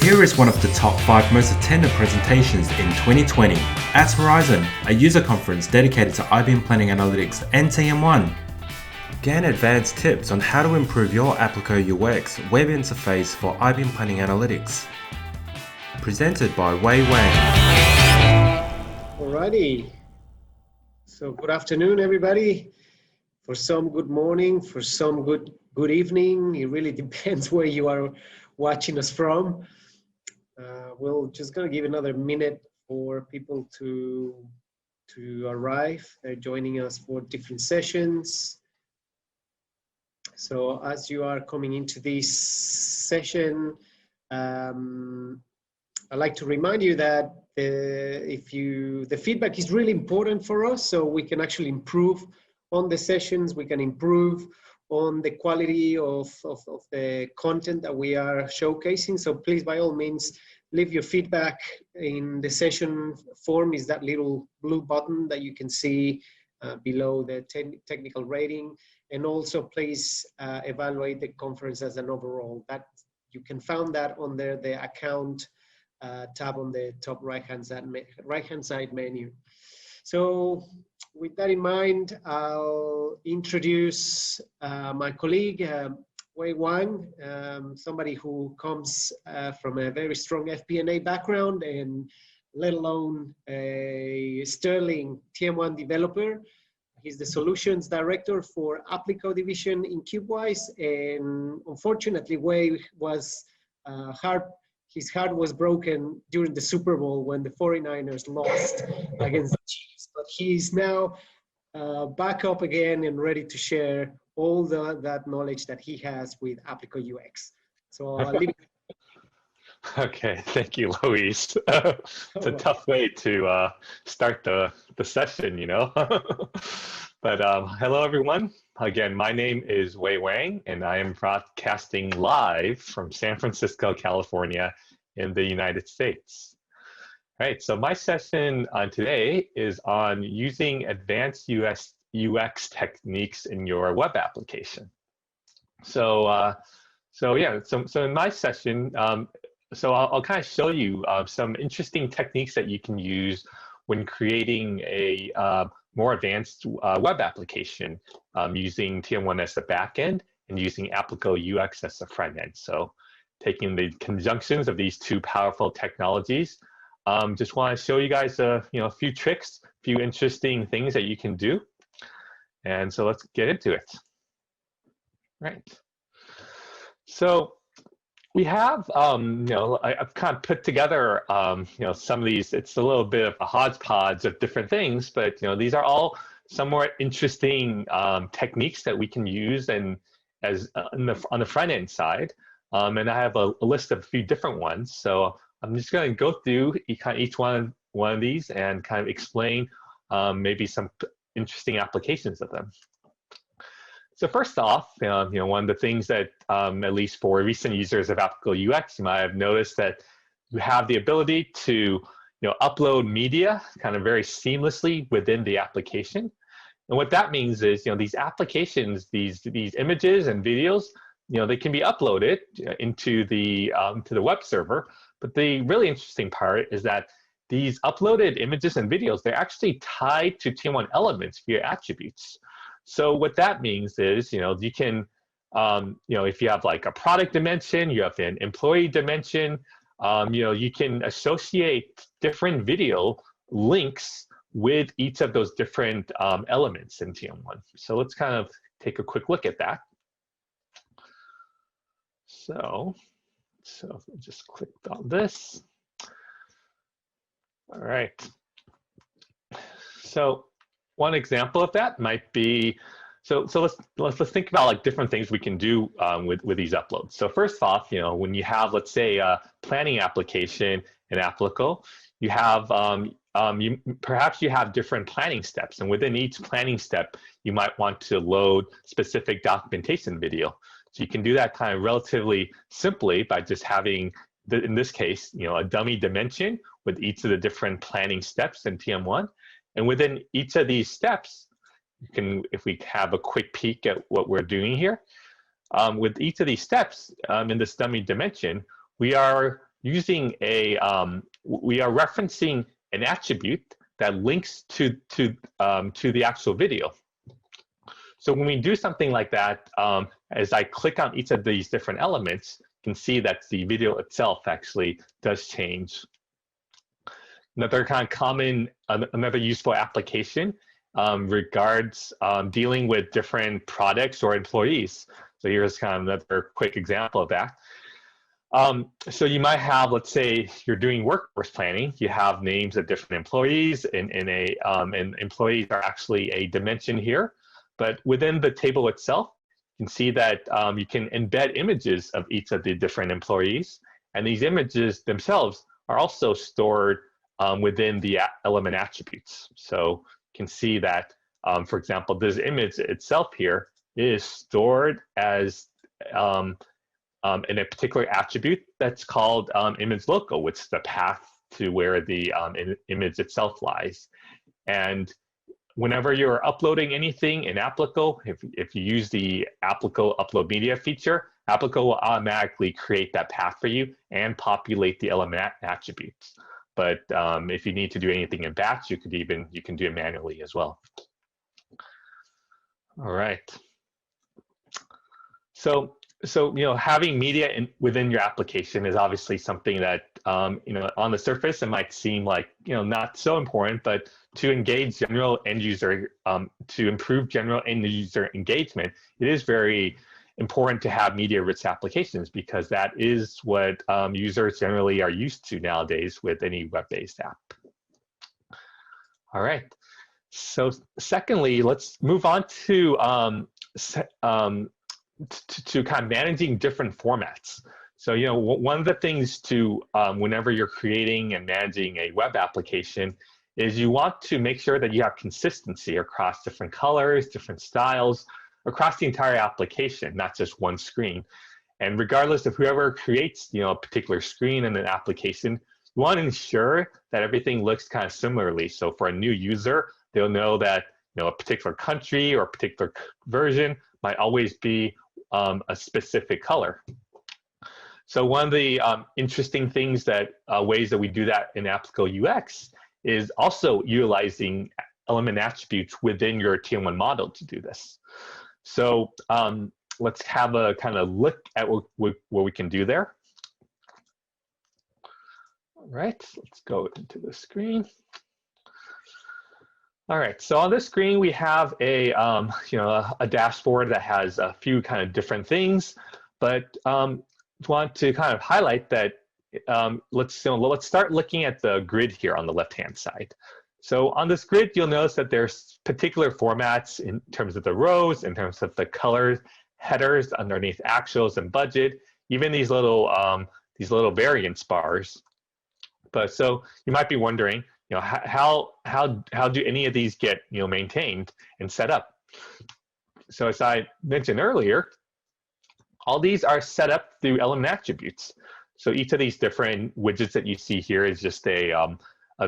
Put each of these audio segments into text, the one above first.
Here is one of the top 5 most attended presentations in 2020 at Horizon, a user conference dedicated to IBM Planning Analytics and TM1. Gain advanced tips on how to improve your Apliqo UX web interface for IBM Planning Analytics. Presented by Wei Wang. Alrighty, so good afternoon everybody. For some good morning, for some good evening. It really depends where you are watching us from. We're just gonna give another minute for people to arrive. They're joining us for different sessions. So as you are coming into this session, I'd like to remind you that the feedback is really important for us, so we can actually improve on the sessions, we can improve on the quality of the content that we are showcasing. So please, by all means, leave your feedback in the session form. Is that little blue button that you can see below the technical rating. And also please evaluate the conference as an overall. That you can find that under the account tab on the top right hand side menu. So with that in mind, I'll introduce my colleague, Wei Wang, somebody who comes from a very strong FP&A background, and let alone a sterling TM1 developer. He's the solutions director for Apliqo division in CubeWise, and unfortunately, Wei was his heart was broken during the Super Bowl when the 49ers lost against the Chiefs. But he's now back up again and ready to share all that knowledge that he has with Apliqo UX. So I'll leave it. Okay, thank you, Luis. It's a tough way to start the session, you know. But hello, everyone. Again, my name is Wei Wang, and I am broadcasting live from San Francisco, California, in the United States. All right, so my session today is on using advanced UX techniques in your web application. So in my session, I'll kind of show you some interesting techniques that you can use when creating a more advanced web application using TM1 as the backend and using Apliqo UX as the front end. So taking the conjunctions of these two powerful technologies, just want to show you guys a few tricks, a few interesting things that you can do. And so let's get into it. Right. So we have, I've kind of put together, some of these. It's a little bit of a hodgepodge of different things, but these are all somewhat interesting techniques that we can use on the front end side. And I have a list of a few different ones. So I'm just going to go through each one of these and kind of explain maybe some interesting applications of them. So first off, one of the things that, at least for recent users of Apliqo UX, you might have noticed that you have the ability to upload media kind of very seamlessly within the application. And what that means is, these applications, these images and videos, they can be uploaded into the to the web server. But the really interesting part is that these uploaded images and videos, they're actually tied to TM1 elements via attributes. So what that means is, you can, if you have like a product dimension, you have an employee dimension, you can associate different video links with each of those different elements in TM1. So let's kind of take a quick look at that. So just click on this. All right. So one example of that might be, so let's think about like different things we can do with these uploads. So first off, when you have, let's say, a planning application in Apliqo, you have perhaps you have different planning steps, and within each planning step, you might want to load specific documentation video. So you can do that kind of relatively simply by just having, in this case, a dummy dimension with each of the different planning steps in TM1. And within each of these steps, you can, if we have a quick peek at what we're doing here, with each of these steps in this dummy dimension, we are using we are referencing an attribute that links to the actual video. So when we do something like that, as I click on each of these different elements, you can see that the video itself actually does change. Another kind of common, another useful application regards dealing with different products or employees. So here's kind of another quick example of that. So you might have, let's say you're doing workforce planning, you have names of different employees, and employees are actually a dimension here. But within the table itself, you can see that you can embed images of each of the different employees. And these images themselves are also stored within the element attributes. So you can see that, for example, this image itself here is stored as in a particular attribute that's called image local, which is the path to where the image itself lies. And whenever you're uploading anything in Apliqo, if you use the Apliqo upload media feature, Apliqo will automatically create that path for you and populate the element attributes. But if you need to do anything in batch, you can do it manually as well. All right. So having media within your application is obviously something that on the surface it might seem like not so important, but to engage general end user, to improve general end user engagement, it is very important to have media-rich applications, because that is what users generally are used to nowadays with any web-based app. All right. So secondly, let's move on to kind of managing different formats. So, one of the things to, whenever you're creating and managing a web application, is you want to make sure that you have consistency across different colors, different styles, across the entire application, not just one screen. And regardless of whoever creates, a particular screen in an application, you want to ensure that everything looks kind of similarly. So for a new user, they'll know that, a particular country or a particular version might always be a specific color. So one of the interesting things ways that we do that in Apliqo UX is also utilizing element attributes within your TM1 model to do this. So let's have a kind of look at what we can do there. All right, let's go into the screen. All right, so on this screen we have a dashboard that has a few kind of different things, but want to kind of highlight that let's start looking at the grid here on the left-hand side. So on this grid, you'll notice that there's particular formats in terms of the rows, in terms of the colors, headers underneath actuals and budget, even these little variance bars. But so you might be wondering, how do any of these get maintained and set up? So as I mentioned earlier, all these are set up through element attributes. So each of these different widgets that you see here is just a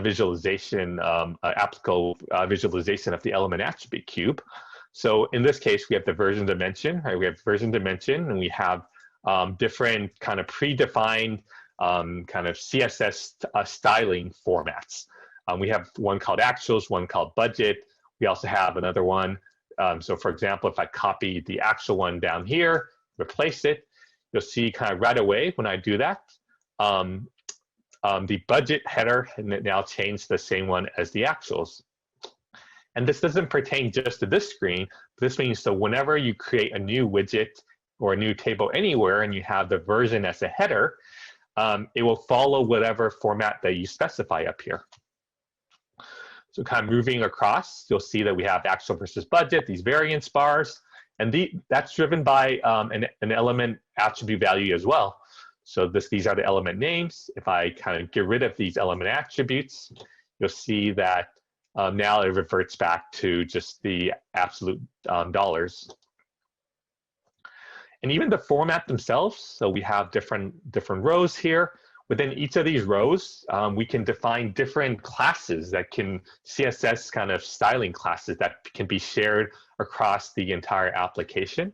visualization, Apliqo visualization of the element attribute cube. So in this case, we have the version dimension, right? We have version dimension, and we have different kind of predefined kind of CSS styling formats. We have one called actuals, one called budget. We also have another one. So for example, if I copy the actual one down here, replace it, you'll see kind of right away when I do that, the budget header now changed the same one as the actuals. And this doesn't pertain just to this screen. This means so whenever you create a new widget or a new table anywhere and you have the version as a header, it will follow whatever format that you specify up here. So kind of moving across, you'll see that we have actual versus budget, these variance bars, and that's driven by an element attribute value as well. So these are the element names. If I kind of get rid of these element attributes, you'll see that now it reverts back to just the absolute dollars. And even the format themselves, so we have different rows here. Within each of these rows, we can define different classes that can, CSS kind of styling classes that can be shared across the entire application.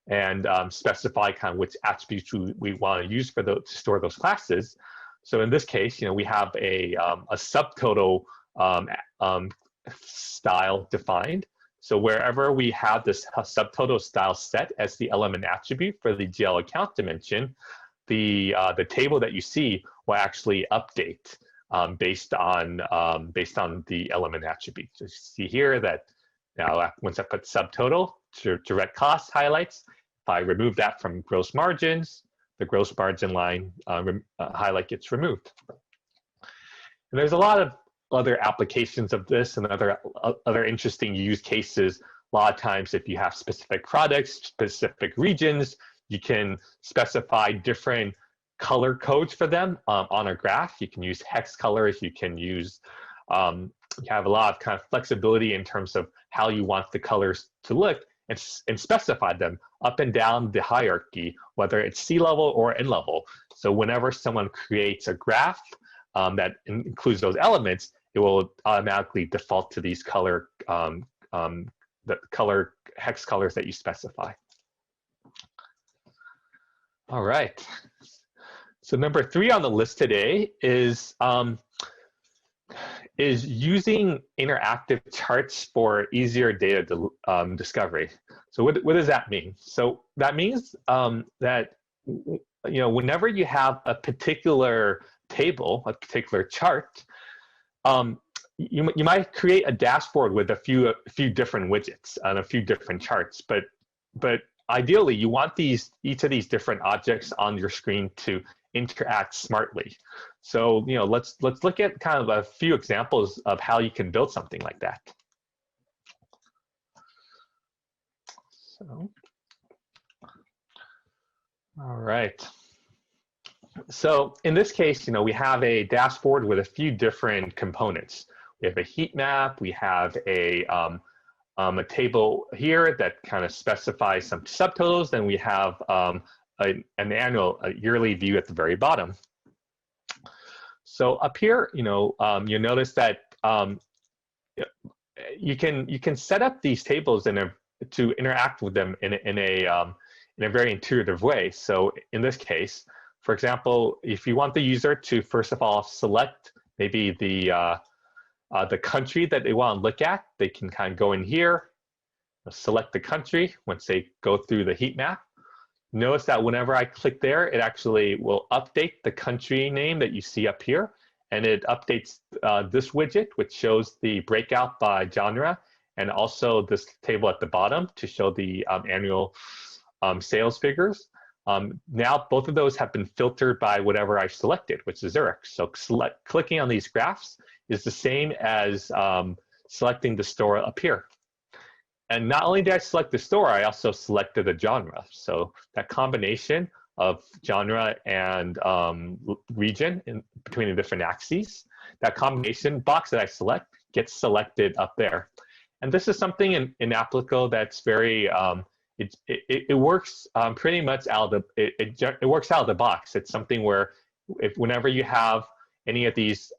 and specify kind of which attributes we want to use for to store those classes. So in this case, we have a subtotal style defined. So wherever we have this subtotal style set as the element attribute for the GL account dimension, the table that you see will actually update based on the element attribute. So you see here that now once I put subtotal, direct cost highlights. If I remove that from gross margins, the gross margin line highlight gets removed. And there's a lot of other applications of this and other interesting use cases. A lot of times, if you have specific products, specific regions, you can specify different color codes for them on a graph. You can use hex colors. You can use, you have a lot of kind of flexibility in terms of how you want the colors to look and specify them up and down the hierarchy, whether it's C-level or N-level. So whenever someone creates a graph that includes those elements, it will automatically default to these color, the color hex colors that you specify. All right. So number 3 on the list today is using interactive charts for easier data discovery. So what does that mean? So that means that whenever you have a particular table, a particular chart, you might create a dashboard with a few different widgets and a few different charts, but ideally you want each of these different objects on your screen to interact smartly. So let's look at kind of a few examples of how you can build something like that. So, all right. So in this case, we have a dashboard with a few different components. We have a heat map. We have a table here that kind of specifies some subtotals. Then we have a yearly view at the very bottom. So up here, you'll notice that you can set up these tables to interact with them in a very intuitive way. So in this case, for example, if you want the user to first of all select maybe the country that they want to look at, they can kind of go in here, select the country once they go through the heat map. Notice that whenever I click there, it actually will update the country name that you see up here, and it updates this widget, which shows the breakout by genre, and also this table at the bottom to show the annual sales figures. Now both of those have been filtered by whatever I selected, which is Zurich. So clicking on these graphs is the same as selecting the store up here. And not only did I select the store, I also selected a genre. So that combination of genre and region between the different axes, that combination box that I select gets selected up there. And this is something in Apliqo that's very, it works pretty much out of it works out of the box. It's something where whenever you have any of these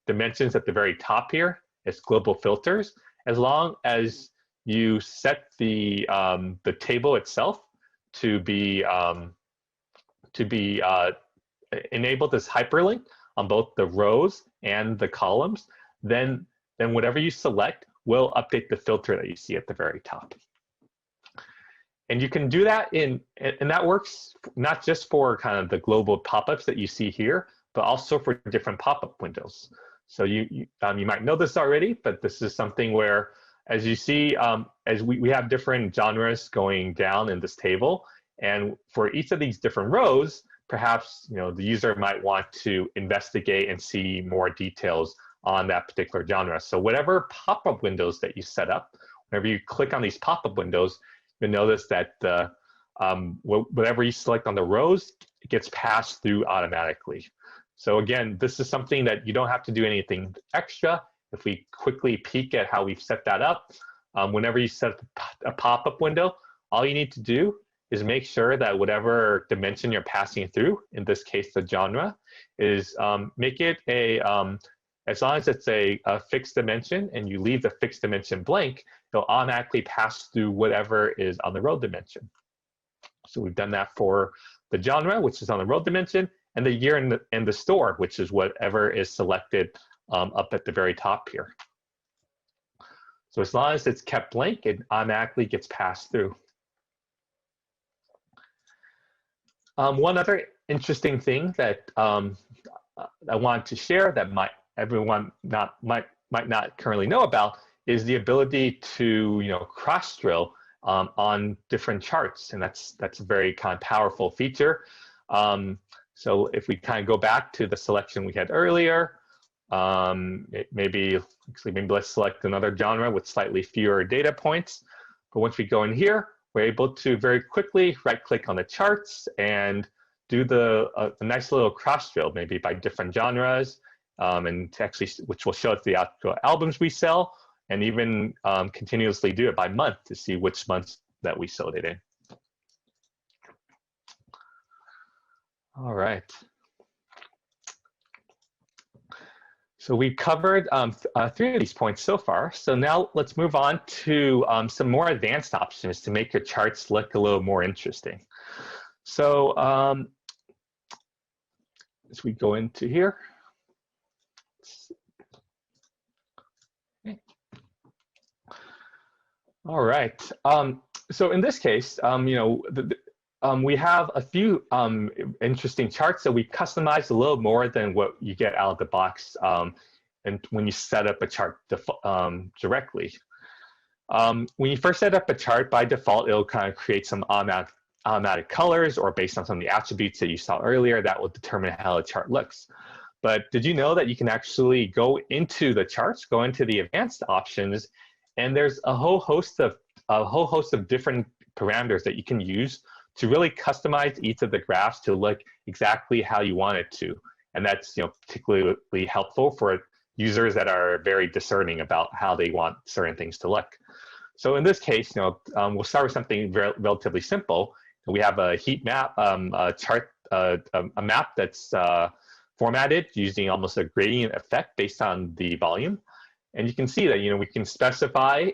dimensions at the very top here, it's global filters. As long as you set the table itself to be enable this hyperlink on both the rows and the columns, then whatever you select will update the filter that you see at the very top. And you can do that and that works not just for kind of the global pop-ups that you see here, but also for different pop-up windows. So you might know this already, but this is something where, as you see, as we have different genres going down in this table, and for each of these different rows, perhaps the user might want to investigate and see more details on that particular genre. So whatever pop-up windows that you set up, whenever you click on these pop-up windows, you'll notice that whatever you select on the rows, it gets passed through automatically. So again, this is something that you don't have to do anything extra. If we quickly peek at how we've set that up, whenever you set a pop-up window, all you need to do is make sure that whatever dimension you're passing through, in this case the genre, is make it as long as it's a fixed dimension and you leave the fixed dimension blank, it'll automatically pass through whatever is on the row dimension. So we've done that for the genre, which is on the row dimension, and the year and the store, which is whatever is selected up at the very top here. So as long as it's kept blank, it automatically gets passed through. One other interesting thing that I wanted to share that everyone might not currently know about is the ability to cross drill on different charts, and that's a very kind of powerful feature. So if we kind of go back to the selection we had earlier, maybe let's select another genre with slightly fewer data points. But once we go in here, we're able to very quickly right-click on the charts and do a nice little cross drill, maybe by different genres, and which will show us the actual albums we sell, and even continuously do it by month to see which months that we sold it in. All right. So we covered 3 of these points so far. So now let's move on to some more advanced options to make your charts look a little more interesting. So as we go into here. Okay. All right. So in this case, we have a few interesting charts that we customize a little more than what you get out of the box and when you set up a chart directly. When you first set up a chart, by default, it'll kind of create some automatic colors, or based on some of the attributes that you saw earlier, that will determine how the chart looks. But did you know that you can actually go into the charts, go into the advanced options, and there's a whole host of different parameters that you can use to really customize each of the graphs to look exactly how you want it to. And that's particularly helpful for users that are very discerning about how they want certain things to look. So in this case, we'll start with something relatively simple. We have a heat map, a chart, a map that's formatted using almost a gradient effect based on the volume. And you can see that we can specify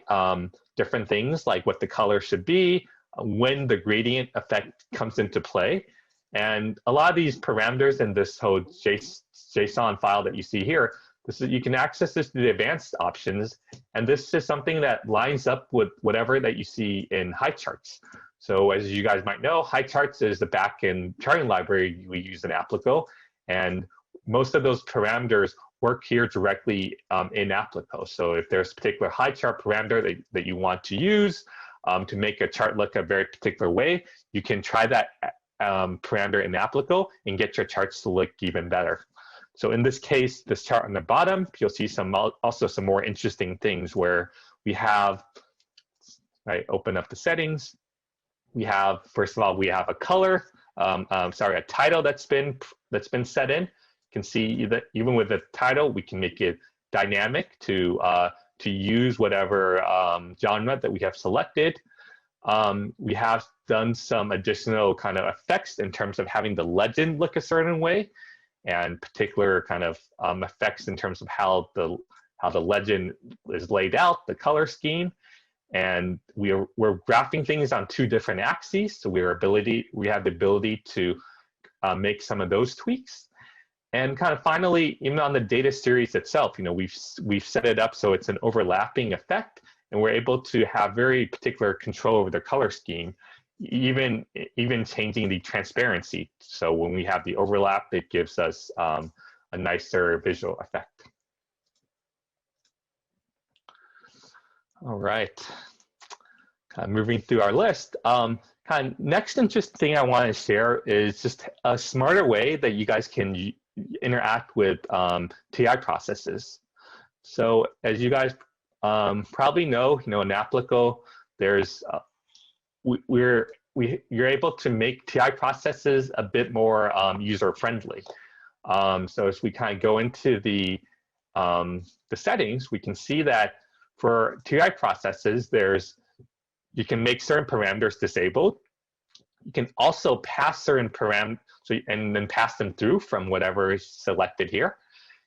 different things like what the color should be, when the gradient effect comes into play. And a lot of these parameters in this whole JSON file that you see here, you can access this through the advanced options. And this is something that lines up with whatever that you see in high charts. So as you guys might know, high charts is the backend charting library we use in Apliqo. And most of those parameters work here directly in Apliqo. So if there's a particular high chart parameter that you want to use, to make a chart look a very particular way, you can try that parameter in Apliqo and get your charts to look even better. So in this case, this chart on the bottom, you'll see also some more interesting things where we have, open up the settings. We have, first of all, we have a color, a title that's been set in. You can see that even with the title, we can make it dynamic to use whatever genre that we have selected. We have done some additional kind of effects in terms of having the legend look a certain way, and particular kind of effects in terms of how the legend is laid out, the color scheme. And we're graphing things on 2 different axes, so we have the ability to make some of those tweaks. And kind of finally, even on the data series itself, we've set it up so it's an overlapping effect, and we're able to have very particular control over the color scheme, even changing the transparency. So when we have the overlap, it gives us a nicer visual effect. All right, kind of moving through our list. Kind of next interesting thing I want to share is just a smarter way that you guys can interact with TI processes. So as you guys probably know, in Apliqo, there's you're able to make TI processes a bit more user-friendly. So as we kind of go into the settings, we can see that for TI processes, you can make certain parameters disabled. You can also pass certain parameters, and then pass them through from whatever is selected here.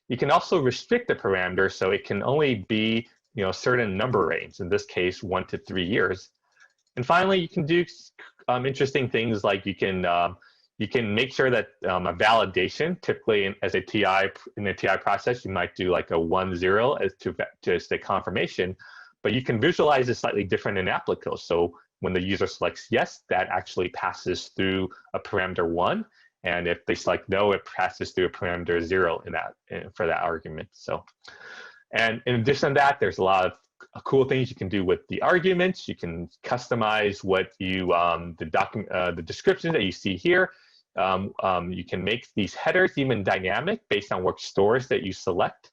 You can also restrict the parameter, so it can only be certain number range, in this case 1 to 3 years. And finally, you can do interesting things like you can make sure that a validation, typically as a TI in the TI process, you might do like a 1-0 as to just a confirmation, but you can visualize it slightly different in Apliqo. So when the user selects yes, that actually passes through a parameter 1. And if they select no, it passes through a parameter 0 for that argument. So, and in addition to that, there's a lot of cool things you can do with the arguments. You can customize what you the descriptions that you see here. You can make these headers even dynamic based on what stores that you select.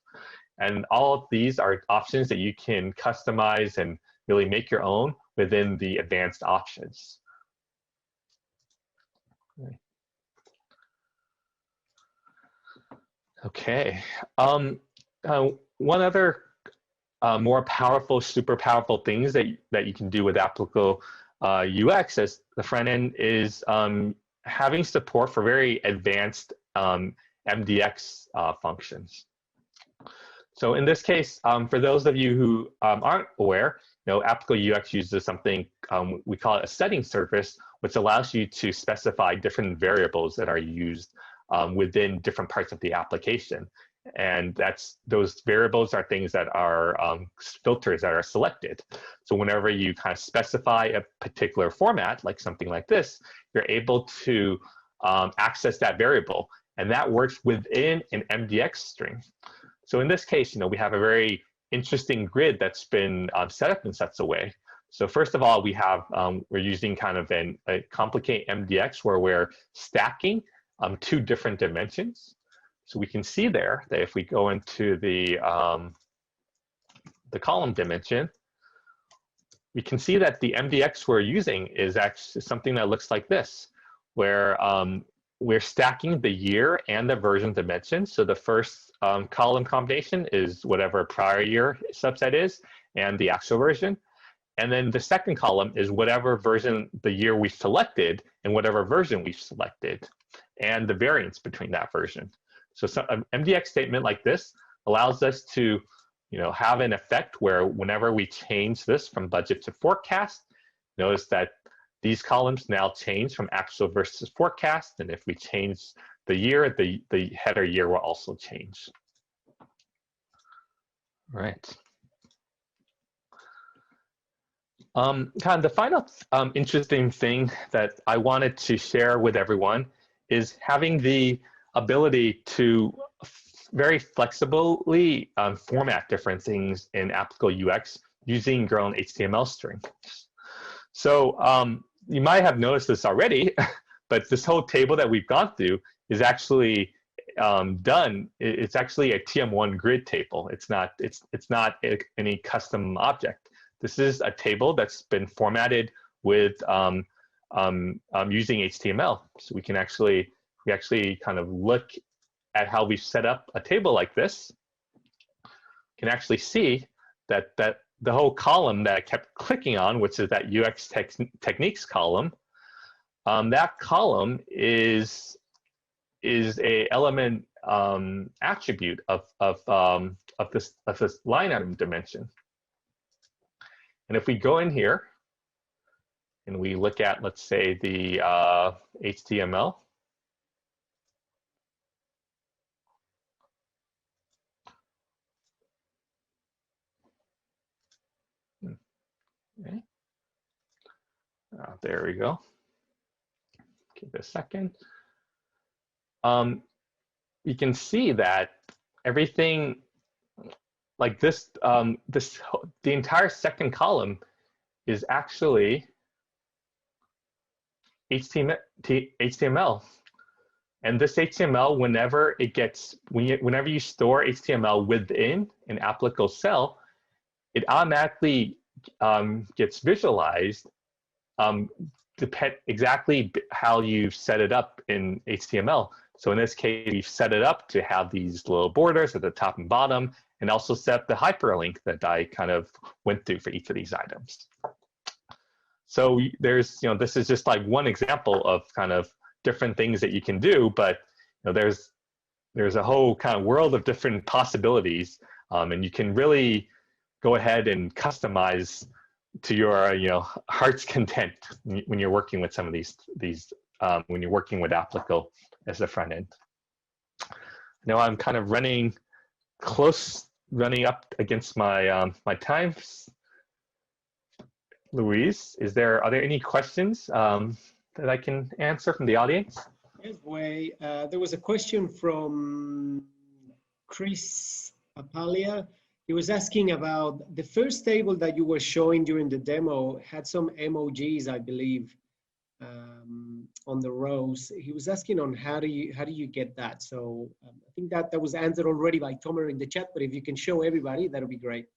And all of these are options that you can customize and really make your own within the advanced options. Okay. One other more powerful, super powerful things that you can do with Apliqo UX as the front end is having support for very advanced MDX functions. So in this case, for those of you who aren't aware, Apliqo UX uses something we call it a setting service, which allows you to specify different variables that are used within different parts of the application. And those variables are things that are filters that are selected. So whenever you kind of specify a particular format, like something like this, you're able to access that variable. And that works within an MDX string. So in this case, we have a very interesting grid that's been set up in such a way. So first of all, we're using kind of a complicated MDX where we're stacking 2 different dimensions. So we can see there that if we go into the column dimension, we can see that the MDX we're using is actually something that looks like this, where we're stacking the year and the version dimension. So the first column combination is whatever prior year subset is and the actual version. And then the second column is whatever version the year we selected and whatever version we've selected and the variance between that version. So an MDX statement like this allows us to have an effect where whenever we change this from budget to forecast, notice that these columns now change from actual versus forecast. And if we change the year, the header year will also change. Right. Kind of the final interesting thing that I wanted to share with everyone is having the ability to very flexibly format different things in Apliqo UX using your own HTML string. So you might have noticed this already, but this whole table that we've gone through is actually it's actually a TM1 grid table. It's not any custom object. This is a table that's been formatted with using HTML. So we actually kind of look at how we've set up a table like this. Can actually see that the whole column that I kept clicking on, which is that UX techniques column, that column is a element attribute of this line item dimension. And if we go in here and we look at, let's say, the HTML, okay. There we go. Give it a second. You can see that everything like this, the entire second column is actually HTML. And this HTML, whenever you store HTML within an Apliqo cell, it automatically gets visualized exactly how you set it up in HTML. So in this case, we've set it up to have these little borders at the top and bottom, and also set the hyperlink that I kind of went through for each of these items. So there's, this is just like one example of kind of different things that you can do, but there's a whole kind of world of different possibilities, and you can really go ahead and customize to your heart's content when you're working with some of these when you're working with Apliqo as the front end. Now I'm kind of running up against my my times. Louise, are there any questions that I can answer from the audience? Yes, Wei. There was a question from Chris Apalia. He was asking about the first table that you were showing during the demo had some emojis, I believe, on the rows. He was asking on how do you get that? So I think that was answered already by Tomer in the chat, but if you can show everybody, that'll be great.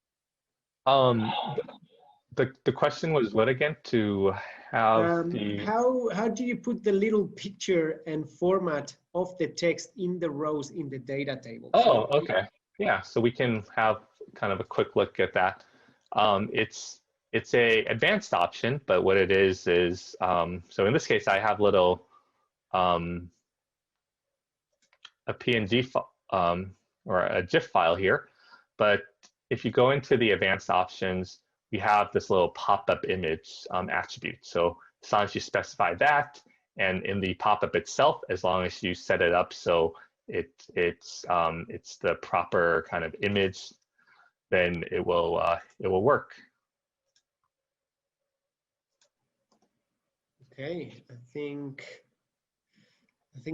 The question was what again? To have how do you put the little picture and format of the text in the rows in the data table? Oh, okay. Yeah, so we can have kind of a quick look at that. It's a advanced option, but what it is so in this case I have little a PNG or a GIF file here, but if you go into the advanced options, we have this little pop-up image attribute. So as long as you specify that, and in the pop-up itself, as long as you set it up so it's the proper kind of image, then it will work. Okay, I think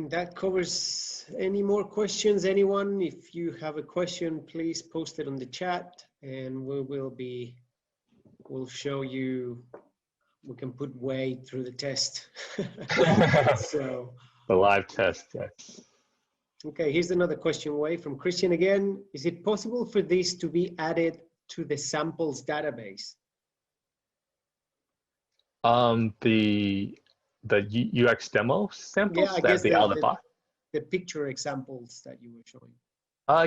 that covers. Any more questions, anyone? If you have a question, please post it on the chat, and we'll show you. We can put Wei through the test. So the live test, yes. Okay, here's another question, Wei, from Christian again. Is it possible for this to be added to the samples database? The UX demo samples? Yeah, I guess the picture examples that you were showing.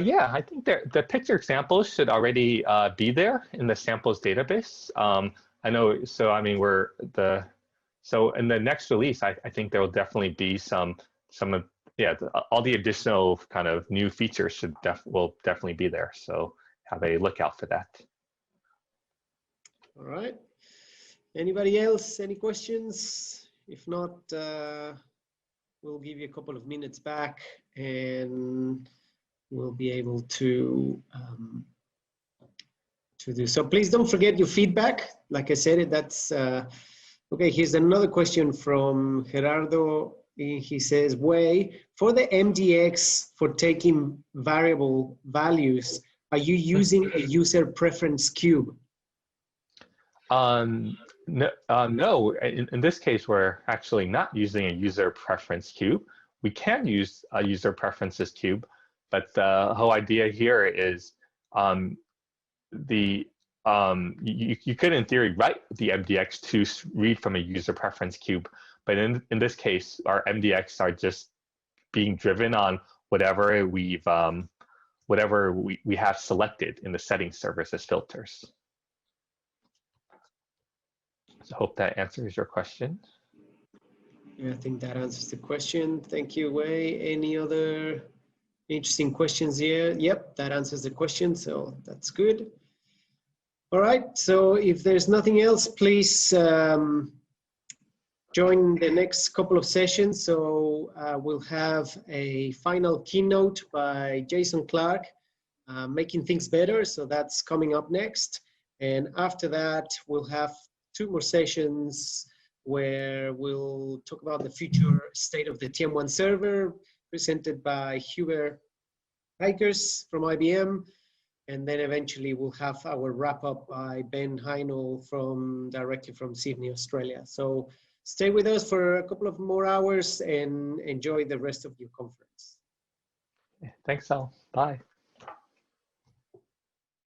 Yeah, I think the picture examples should already be there in the samples database. I know, so I mean, so in the next release, I think there will definitely be some of, yeah, all the additional kind of new features will definitely be there. So have a look out for that. All right. Anybody else? Any questions? If not, we'll give you a couple of minutes back and we'll be able to do. So please don't forget your feedback. Like I said, that's okay. Here's another question from Gerardo. He says, Wei, for the MDX for taking variable values, are you using a user preference cube? No, in this case, we're actually not using a user preference cube. We can use a user preferences cube, but the whole idea here is you could, in theory, write the MDX to read from a user preference cube, but in this case, our MDX are just being driven on whatever we have selected in the settings service as filters. So I hope that answers your question. Yeah, I think that answers the question. Thank you, Wei. Any other interesting questions here? Yep, that answers the question, so that's good. All right, so if there's nothing else, please join the next couple of sessions. So we'll have a final keynote by Jason Clark, Making Things Better. So that's coming up next. And after that, we'll have 2 more sessions where we'll talk about the future state of the TM1 server, presented by Hubert Hikers from IBM. And then eventually we'll have our wrap up by Ben Heinel directly from Sydney, Australia. So stay with us for a couple of more hours and enjoy the rest of your conference. Thanks, Al. Bye.